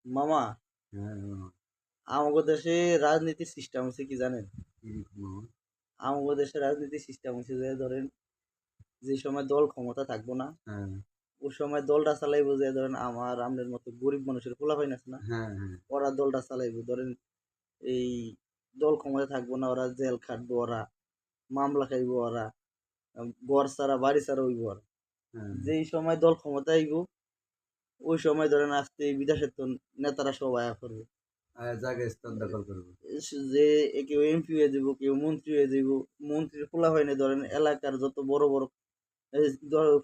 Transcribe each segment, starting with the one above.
মামা, হ্যাঁ মামা। আমাগো দেশে রাজনীতির সিস্টেম হচ্ছে কি জানেন? কিরকম মামা? আমাগো দেশে রাজনীতির সিস্টেম হচ্ছে যে ধরেন যে সময় দল ক্ষমতা থাকবো না, হ্যাঁ ওই সময় দলটা চালাইবো যে ধরেন আমনের মতো গরিব মানুষের পোলাপাইন আছে না, হ্যাঁ হ্যাঁ ওরা দলটা চালাইবো। ধরেন এই দল ক্ষমতা থাকবো না, ওরা জেল খাটবো, ওরা মামলা খাইবো, ওরা ঘর ছাড়া বাড়ি ছাড়া হইবো ওরা। হ্যাঁ। যেই সময় দল ক্ষমতা আইব ওই সময় ধরেন আসতে বিদেশের তো নেতারা সব আয়া করবে। জায়গা স্থান দখল করবো। যে কেউ এমপি হয়ে যাব, কেউ মন্ত্রী হয়ে যাব। মন্ত্রীর পোলা হয়নি ধরেন এলাকার যত বড় বড়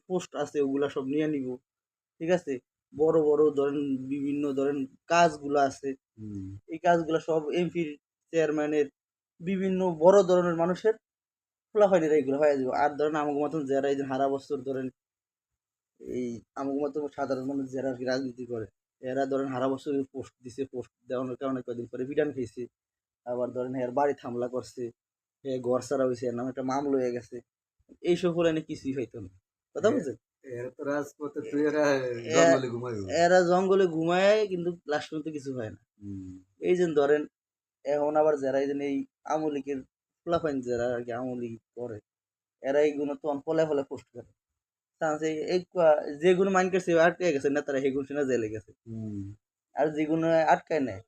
পোস্ট আছে ওগুলা সব নিয়ে নিব। ঠিক আছে, বড় বড় ধরেন বিভিন্ন ধরেন কাজগুলো আছে, হুম। এই কাজগুলো সব এমপির চেয়ারম্যানের বিভিন্ন বড় ধরনের মানুষের পোলা হয়নি এইগুলো হয়ে যাব। আর ধরেন আমাকে মতন যারা এই যে হারা বছর ধরেন এই আমাকে মতো সাধারণ মানুষ যারা আর কি রাজনীতি করে, এরা ধরেন হারা বছর পোস্ট দিছে, পোস্ট দেওয়ানোর কারণে কদিন পরে বিধান খেয়েছে। আবার ধরেন এর বাড়ি হামলা করছে, এ ঘর ছাড়া হয়েছে, এর নামে একটা মামলা হয়ে গেছে। এইসব হলে না কিছুই হইতো না। কথা বুঝছেন? এরা তো রাজপথে তুই এরা এ- জঙ্গলে ঘুমাইবো। এরা জঙ্গলে ঘুমায় কিন্তু লাস্ট পর্যন্ত কিছু হয় না। হুম। এই যে ধরেন এখন আবার যারা এই যে এই আওয়ামী লীগের ফুলাফাইন যারা আর কি আওয়ামী লীগ করে, এরা এইগুলো তো ফলে ফলে পোস্ট করে। চান্স এই যেগুলো মাইন্ড করছে আটকে গেছে নেতারা সেগুলো শুনে জেলে গেছে। হুম। আর যেগুলো আটকায় নেয়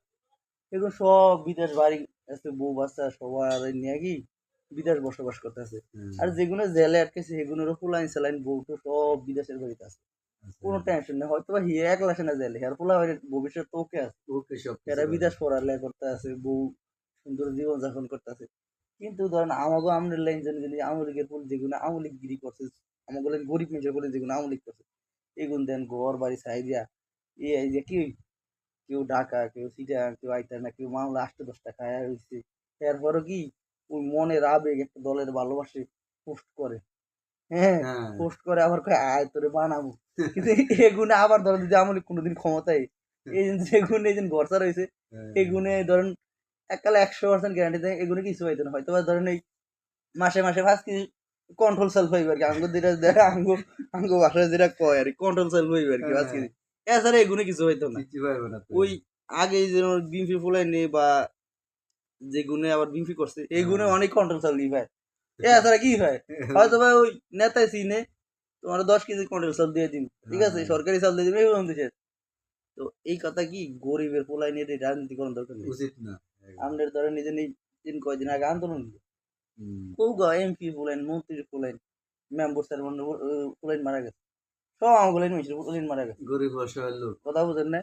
সেগুলো সব বিদেশ বাড়ি আছে, বউ বাচ্চা সবার নিয়ে কি বিদেশ বসবাস করতেছে। হুম। আর যেগুলো জেলে আটকেছে সেগুলোর ফুলাইন স্যালাইন বউ তো সব বিদেশের বাড়িতে আছে। আচ্ছা। কোনো টেনশন নেই, হয়তো বা হিয়ে একলা সেনা জেলে আর পোলা ভবিষ্যৎ তো ওকে আছে। ওকে সব কিছু এরা করে। বিদেশ পড়ালেখা করতে আছে, বউ সুন্দর জীবন যাপন করতে আছে। কিন্তু ধরেন আমাকে আমনের লাইন যদি আওয়ামী লীগের যেগুলো আওয়ামী লীগ গিরি করছে, আমাকে গরিব মানুষের বলে যেগুলো আওয়ামী লীগ করছে, এগুন দেন ঘর বাড়ি ছাই দিয়া এই যে কি কেউ ঢাকা, কেউ চিটাগাং, কেউ আইতা না, কেউ মামলা ৮-১০টা খায়া হইছে। এরপরও কি ওই মনের আবেগ একটা দলের ভালোবাসে পোস্ট করে। হ্যাঁ, হ্যাঁ। পোস্ট করে আবার কয় আয় তোরে বানাবো। কিন্তু এগুনে আবার ধরেন যদি আমলি কোনোদিন ক্ষমতায় এই যেগুনে এই যে গড়চার হইছে, এগুনে ধরেন এককালে ১০০% গ্যারান্টি দেয় এগুনে কিছু হইতো না। হয়তোবা ধরেন এই মাসে, মাসে ৫ কেজি কন্ট্রোল সেলফ হইবে আরকি। আঙ্গুর যেটা দেয় আঙ্গো ভাষায় যেটা কয় আরকি কন্ট্রোল সেলফ হইবে আরকি ৫ হ্যাঁ। কেজি। এছাড়া এগুনে কিছু হইতো না। কিচ্ছু পারবে না তো। ওই আগে যেমন বিএমপি ফুলাইনি বা যে গুণে আবার বিএমপি করছে এই গুণে হ্যাঁ। অনেক কন্ট্রোল চালিয়ে ভাই। এছাড়া কি হয়, হয়তো ভাই ওই নেতায় চিনে তোমার 10 কেজি কন্ট্রোল চাল দিয়ে দিন, ঠিক আছে, হ্যাঁ। সরকারি চাল দিয়ে দিন, এই বন্ধু শেষ। তো এই কথা কি গরিবের পোলাই নিয়ে রাজনীতি করার দরকার নেই। উচিত না। আমাদের ধরেন নিজে দিন কয়দিন আগে আন্দোলন হুম। কেউ এমপি বলেন, মন্ত্রী বলেন, মেম্বার স্যার বলেন মারা গেছে, সব আমগুলো মিছিল বলেন মারা গেছে। গরিব অসহায় লোক। কথা বুঝেন না?